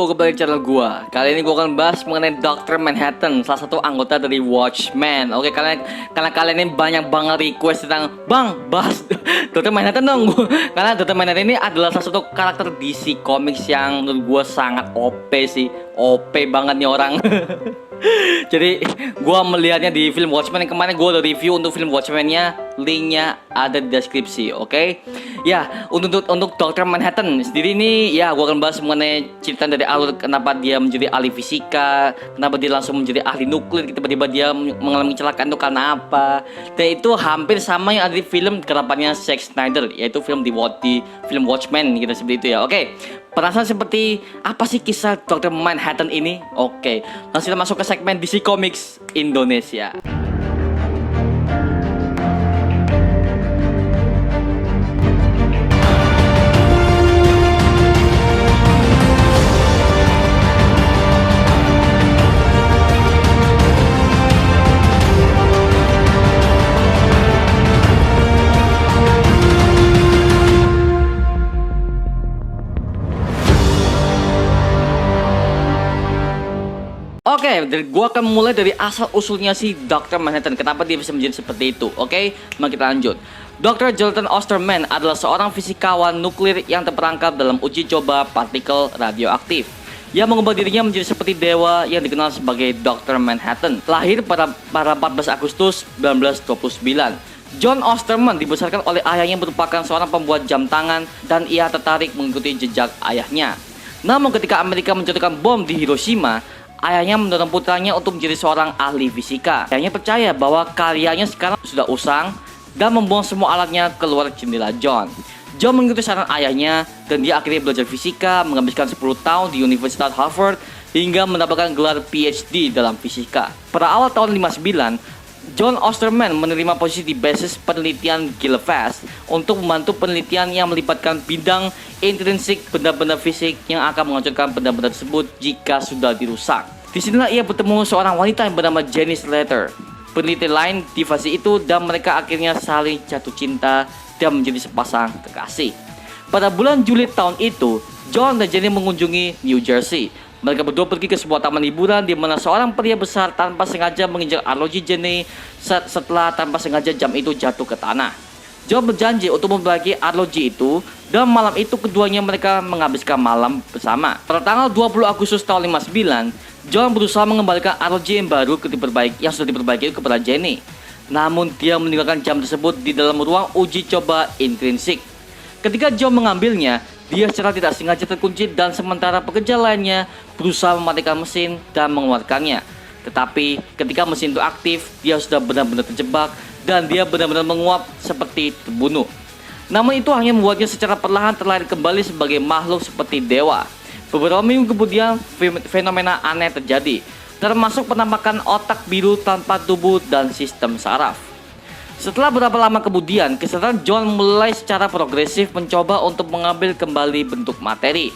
Halo, kembali ke channel gua. Kali ini gua akan bahas mengenai Dr. Manhattan, salah satu anggota dari Watchmen. Oke, karena kalian ini banyak banget request tentang Bang, bahas Dr. Manhattan dong. Karena Dr. Manhattan ini adalah salah satu karakter DC Comics yang menurut gua sangat OP sih. OP banget nih orang. Jadi gua melihatnya di film Watchmen yang kemarin gua udah review untuk film Watchmen-nya, linknya ada di deskripsi, oke? Ya, untuk Dr. Manhattan sendiri ini ya gua akan bahas mengenai cerita dari alur kenapa dia menjadi ahli fisika, kenapa dia langsung menjadi ahli nuklir, tiba-tiba dia mengalami kecelakaan itu karena apa. Dan itu hampir sama yang ada di film garapannya Zack Snyder, yaitu film di film Watchmen gitu seperti itu ya. Oke. Penasaran seperti apa sih kisah Dr. Manhattan ini? Oke, langsung kita masuk ke segmen DC Comics Indonesia. Oke, gua akan mulai dari asal usulnya si Dr. Manhattan. Kenapa dia bisa menjadi seperti itu? Oke, mari kita lanjut. Dr. Jonathan Osterman adalah seorang fisikawan nuklir yang terperangkap dalam uji coba partikel radioaktif. Ia mengubah dirinya menjadi seperti dewa yang dikenal sebagai Dr. Manhattan. Lahir pada 14 Agustus 1929. John Osterman dibesarkan oleh ayahnya merupakan seorang pembuat jam tangan dan ia tertarik mengikuti jejak ayahnya. Namun ketika Amerika menjatuhkan bom di Hiroshima, ayahnya mendorong putranya untuk menjadi seorang ahli fisika. Ayahnya percaya bahwa karyanya sekarang sudah usang dan membuang semua alatnya keluar jendela John. John mengikuti saran ayahnya dan dia akhirnya belajar fisika, menghabiskan 10 tahun di Universitas Harvard hingga mendapatkan gelar PhD dalam fisika. Pada awal tahun 59, John Osterman menerima posisi di basis penelitian Gilfast untuk membantu penelitian yang melibatkan bidang intrinsik benda-benda fisik yang akan menghancurkan benda-benda tersebut jika sudah dirusak. Disinilah ia bertemu seorang wanita yang bernama Jenny Slater, peneliti lain di fase itu, dan mereka akhirnya saling jatuh cinta dan menjadi sepasang kekasih. Pada bulan Juli tahun itu, John dan Jenny mengunjungi New Jersey. Mereka berdua pergi ke sebuah taman hiburan di mana seorang pria besar tanpa sengaja menginjak arloji Jenny setelah tanpa sengaja jam itu jatuh ke tanah. John berjanji untuk membagi arloji itu dan malam itu keduanya mereka menghabiskan malam bersama. Pada tanggal 20 Agustus tahun 59, John berusaha mengembalikan arloji yang baru yang sudah diperbaiki kepada Jenny. Namun dia meninggalkan jam tersebut di dalam ruang uji coba intrinsik. Ketika John mengambilnya, dia secara tidak sengaja terkunci dan sementara pekerja lainnya berusaha mematikan mesin dan mengeluarkannya. Tetapi ketika mesin itu aktif, dia sudah benar-benar terjebak dan dia benar-benar menguap seperti terbunuh. Namun itu hanya membuatnya secara perlahan terlahir kembali sebagai makhluk seperti dewa. Beberapa minggu kemudian fenomena aneh terjadi, termasuk penampakan otak biru tanpa tubuh dan sistem saraf. Setelah beberapa lama kemudian, kesadaran John mulai secara progresif mencoba untuk mengambil kembali bentuk materi.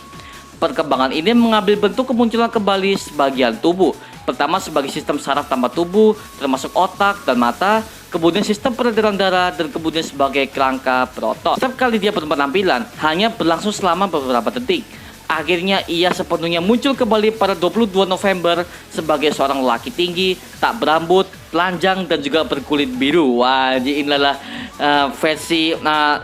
Perkembangan ini mengambil bentuk kemunculan kembali sebagian tubuh. Pertama sebagai sistem saraf tanpa tubuh, termasuk otak dan mata, kemudian sistem peredaran darah, dan kemudian sebagai kerangka proton. Setiap kali dia berpenampilan, hanya berlangsung selama beberapa detik. Akhirnya ia sepenuhnya muncul kembali pada 22 November sebagai seorang lelaki tinggi, tak berambut, telanjang, dan juga berkulit biru. Wah, inilah versi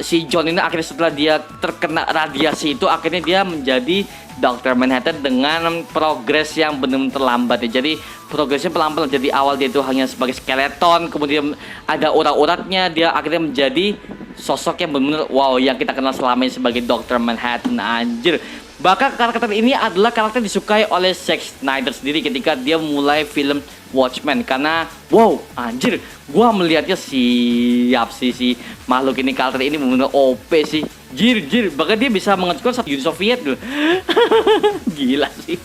si John ini akhirnya setelah dia terkena radiasi itu, akhirnya dia menjadi Dr. Manhattan dengan progres yang benar-benar terlambat ya. Jadi progresnya pelan-pelan. Jadi awal dia itu hanya sebagai skeleton, kemudian ada urat-uratnya, dia akhirnya menjadi sosok yang benar-benar wow, yang kita kenal selama ini sebagai Dr. Manhattan. Anjir. Bahkan karakter ini adalah karakter disukai oleh Zack Snyder sendiri ketika dia mulai film Watchmen. Karena wow, anjir, gua melihatnya siap sih si makhluk ini, karakter ini benar-benar OP sih. Jir, bahkan dia bisa menghancurkan satu Uni Soviet loh. Gila sih.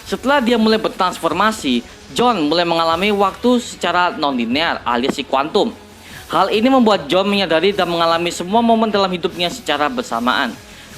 Setelah dia mulai bertransformasi, John mulai mengalami waktu secara non-linear alias si kuantum. Hal ini membuat John menyadari dan mengalami semua momen dalam hidupnya secara bersamaan.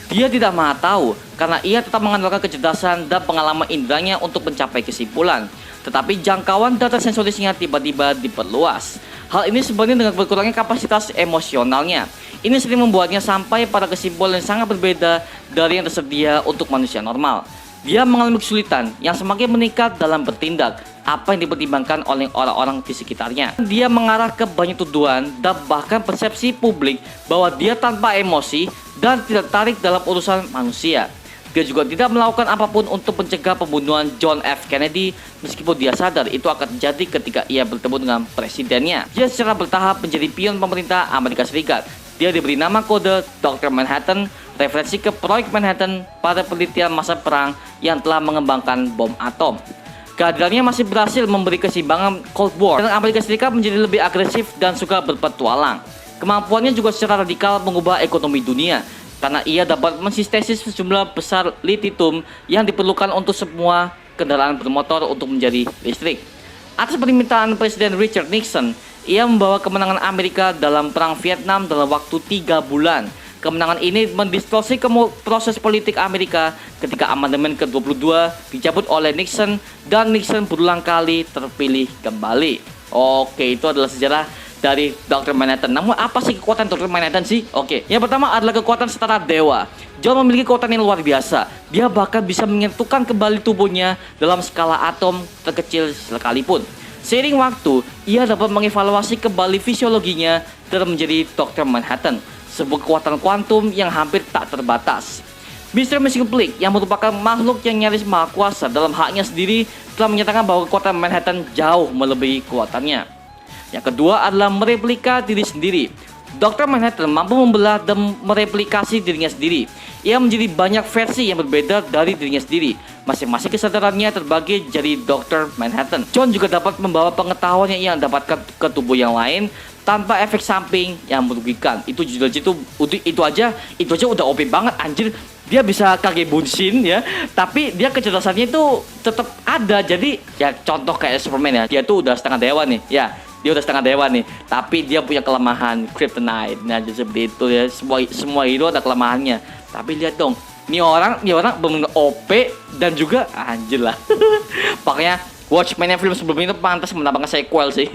Dia tidak maha tahu karena ia tetap mengandalkan kecerdasan dan pengalaman indranya untuk mencapai kesimpulan. Tetapi jangkauan data sensorisnya tiba-tiba diperluas. Hal ini sebenarnya dengan berkurangnya kapasitas emosionalnya. Ini sering membuatnya sampai pada kesimpulan yang sangat berbeda dari yang tersedia untuk manusia normal. Dia mengalami kesulitan yang semakin meningkat dalam bertindak apa yang dipertimbangkan oleh orang-orang di sekitarnya. Dia mengarah ke banyak tuduhan dan bahkan persepsi publik bahwa dia tanpa emosi dan tidak tertarik dalam urusan manusia. Dia juga tidak melakukan apapun untuk mencegah pembunuhan John F. Kennedy meskipun dia sadar itu akan terjadi ketika ia bertemu dengan presidennya. Dia secara bertahap menjadi pion pemerintah Amerika Serikat. Dia diberi nama kode Dr. Manhattan, referensi ke proyek Manhattan pada penelitian masa perang yang telah mengembangkan bom atom. Kehadirannya masih berhasil memberi keseimbangan Cold War dan Amerika Serikat menjadi lebih agresif dan suka berpetualang. Kemampuannya juga secara radikal mengubah ekonomi dunia karena ia dapat mensintesis sejumlah besar litium yang diperlukan untuk semua kendaraan bermotor untuk menjadi listrik. Atas permintaan Presiden Richard Nixon, ia membawa kemenangan Amerika dalam perang Vietnam dalam waktu 3 bulan. Kemenangan ini mendistorsi proses politik Amerika ketika amandemen ke-22 dicabut oleh Nixon dan Nixon berulang kali terpilih kembali. Oke, itu adalah sejarah dari Dr. Manhattan. Namun apa sih kekuatan Dr. Manhattan sih? Oke, yang pertama adalah kekuatan setara dewa. John memiliki kekuatan yang luar biasa. Dia bahkan bisa menyentuhkan kembali tubuhnya dalam skala atom terkecil sekalipun. Seiring waktu, ia dapat mengevaluasi kembali fisiologinya dan menjadi Dr. Manhattan, sebuah kekuatan kuantum yang hampir tak terbatas. Mr. Mxyzptlk yang merupakan makhluk yang nyaris maha kuasa dalam haknya sendiri telah menyatakan bahwa kekuatan Manhattan jauh melebihi kekuatannya. Yang kedua adalah mereplika diri sendiri. Dr. Manhattan mampu membelah dan mereplikasi dirinya sendiri. Ia menjadi banyak versi yang berbeda dari dirinya sendiri. Masing-masing kesadarannya terbagi jadi Dr. Manhattan. John juga dapat membawa pengetahuan yang ia dapatkan ke tubuh yang lain tanpa efek samping yang merugikan. Itu aja udah OP banget anjir. Dia bisa kage bunshin ya, tapi dia kecerdasannya itu tetap ada. Jadi ya contoh kayak Superman ya, dia tuh udah setengah dewa nih. Ya, dia udah setengah dewa nih, tapi dia punya kelemahan kryptonite. Nah, jadi seperti itu ya. Semua hero ada kelemahannya. Tapi lihat dong, ini orang benar-benar OP dan juga anjir lah. Makanya Watchmen yang film sebelumnya itu pantas mendapatkan sequel sih.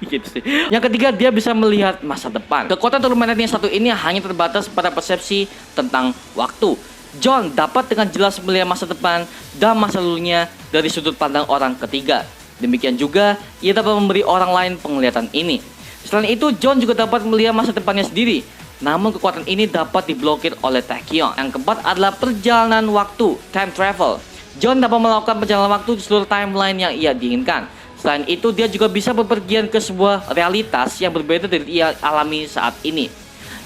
Gitu sih. Yang ketiga, dia bisa melihat masa depan. Kekuatan Dr. Manhattan yang satu ini hanya terbatas pada persepsi tentang waktu. John dapat dengan jelas melihat masa depan dan masa lalunya dari sudut pandang orang ketiga. Demikian juga, ia dapat memberi orang lain penglihatan ini. Selain itu, John juga dapat melihat masa depannya sendiri. Namun kekuatan ini dapat diblokir oleh Tachyon. Yang keempat adalah perjalanan waktu, time travel. John dapat melakukan perjalanan waktu di seluruh timeline yang ia diinginkan. Selain itu, dia juga bisa bepergian ke sebuah realitas yang berbeda dari ia alami saat ini.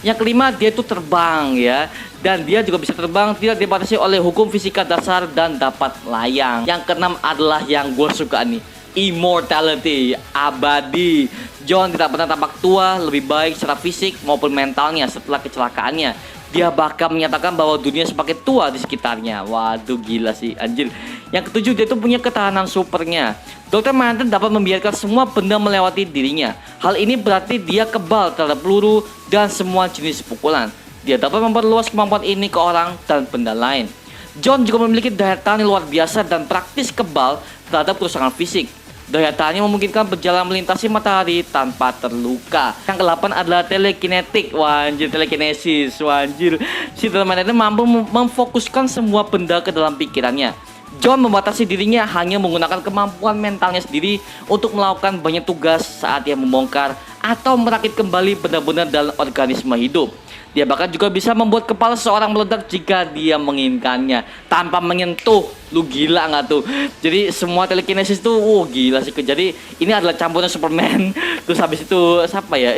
Yang kelima, dia itu terbang ya. Dan dia juga bisa terbang tidak dibatasi oleh hukum fisika dasar dan dapat melayang. Yang keenam adalah yang gue suka nih, immortality, abadi. John tidak pernah tampak tua, lebih baik secara fisik maupun mentalnya setelah kecelakaannya. Dia bahkan menyatakan bahwa dunia semakin tua di sekitarnya. Waduh, gila sih anjir. Yang ketujuh, dia itu punya ketahanan supernya. Dr. Manhattan dapat membiarkan semua benda melewati dirinya. Hal ini berarti dia kebal terhadap peluru dan semua jenis pukulan. Dia dapat memperluas kemampuan ini ke orang dan benda lain. John juga memiliki daya tahan yang luar biasa dan praktis kebal terhadap kerusakan fisik. Daya tahannya memungkinkan berjalan melintasi matahari tanpa terluka. Yang ke-8 adalah telekinetik. Wah anjir, telekinesis. Wah anjir. Si Dr. Manhattan mampu memfokuskan semua benda ke dalam pikirannya. John membatasi dirinya hanya menggunakan kemampuan mentalnya sendiri untuk melakukan banyak tugas saat ia membongkar atau merakit kembali benda-benda dalam organisme hidup. Dia bahkan juga bisa membuat kepala seseorang meledak jika dia menginginkannya tanpa menyentuh. Lu gila nggak tuh? Jadi semua telekinesis tuh, gila sih. Jadi ini adalah campuran Superman. Terus habis itu siapa ya?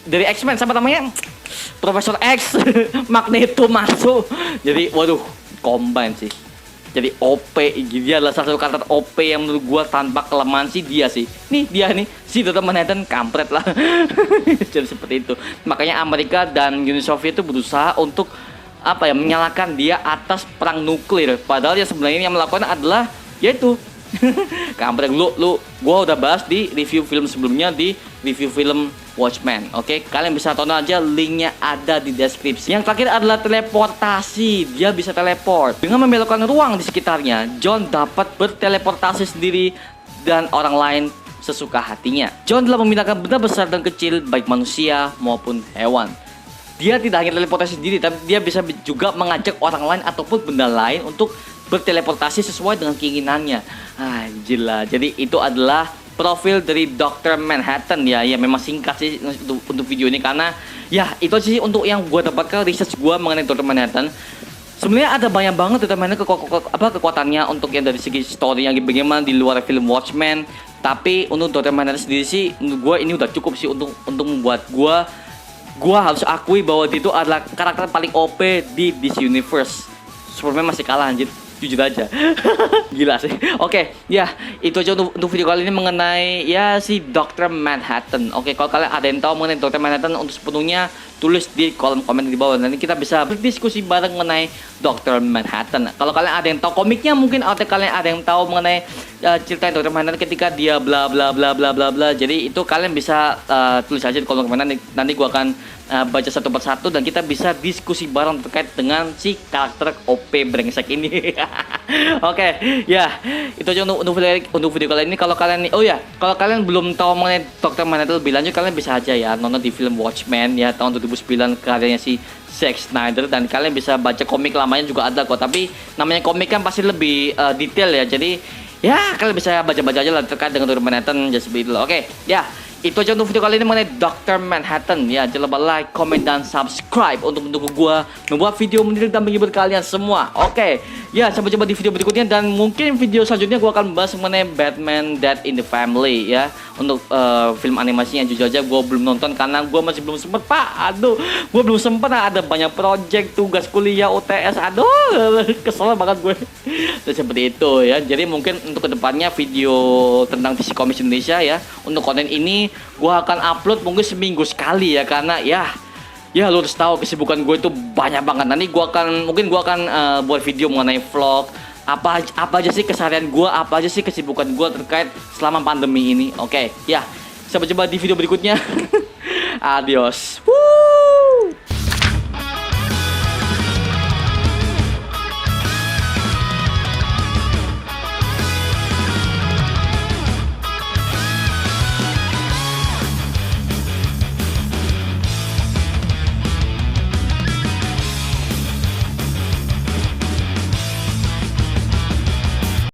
Dari X-Men, siapa namanya? Profesor X, Magneto masuk. Jadi waduh, combine sih. Jadi OP, dia adalah salah satu karakter OP yang menurut gua tanpa kelemahan sih dia sih. Nih dia nih, si Dr. Manhattan kampret lah. Jadi seperti itu. Makanya Amerika dan Uni Soviet itu berusaha untuk menyalahkan dia atas perang nuklir. Padahal yang sebenarnya yang melakukan adalah yaitu kampret. Gua udah bahas di review film sebelumnya, di review film Watchmen. Oke, kalian bisa tonton aja, linknya ada di deskripsi. Yang terakhir adalah teleportasi. Dia bisa teleport dengan membelokkan ruang di sekitarnya. John dapat berteleportasi sendiri dan orang lain sesuka hatinya. John telah memindahkan benda besar dan kecil, baik manusia maupun hewan. Dia tidak hanya teleportasi sendiri, tapi dia bisa juga mengajak orang lain ataupun benda lain untuk berteleportasi sesuai dengan keinginannya. Anjir lah. Jadi itu adalah profil dari Dr. Manhattan ya. Ya memang singkat sih untuk video ini, karena ya itu sih untuk yang gue dapatkan research gue mengenai Dr. Manhattan. Sebenarnya ada banyak banget Dr. Manhattan kekuatannya untuk yang dari segi story yang bagaimana di luar film Watchmen. Tapi untuk Dr. Manhattan sendiri sih menurut gue ini udah cukup sih untuk membuat gue harus akui bahwa dia itu adalah karakter paling OP di DC Universe. Superman masih kalah anjir, jujur aja. Gila sih. Oke, ya itu aja untuk video kali ini mengenai ya si Dr. Manhattan. Oke, kalau kalian ada yang tahu mengenai Dr. Manhattan untuk sepenuhnya, tulis di kolom komen di bawah. Nanti kita bisa berdiskusi bareng mengenai Dr. Manhattan. Kalau kalian ada yang tahu komiknya, mungkin atau kalian ada yang tahu mengenai cerita Dr. Manhattan ketika dia bla bla bla bla bla bla. Jadi itu kalian bisa tulis aja di kolom komen. Nanti gua akan baca satu persatu dan kita bisa diskusi bareng terkait dengan si karakter OP brengsek ini. Oke, ya itu aja untuk video kali ini. Kalau kalian kalau kalian belum tahu mengenai Dr. Manhattan lebih lanjut, kalian bisa aja ya nonton di film Watchmen ya tahun 2009 karyanya si Zack Snyder, dan kalian bisa baca komik lamanya juga ada kok. Tapi namanya komik kan pasti lebih detail ya. Jadi ya kalian bisa baca-baca aja lah terkait dengan Dr. Manhattan just begitu. Oke, ya itu aja untuk video kali ini mengenai Dr. Manhattan. Ya, jangan lupa like, comment, dan subscribe untuk mendukung gua membuat video menarik dan menghibur kalian semua. Oke, ya sampai jumpa di video berikutnya, dan mungkin video selanjutnya gua akan membahas mengenai Batman Death in the Family ya. Untuk film animasinya jujur aja gua belum nonton karena gua masih belum sempet, Pak. Aduh, gua belum sempet, ada banyak project, tugas kuliah, UTS. Aduh, kesel banget gue. Dan seperti itu ya. Jadi mungkin untuk kedepannya video tentang DC Comics Indonesia ya, untuk konten ini gue akan upload mungkin seminggu sekali ya, karena ya lu harus tahu kesibukan gue itu banyak banget. Nanti gue akan buat video mengenai vlog apa aja sih keseharian gue, apa aja sih kesibukan gue terkait selama pandemi ini. Oke, ya sampai jumpa di video berikutnya. Adios.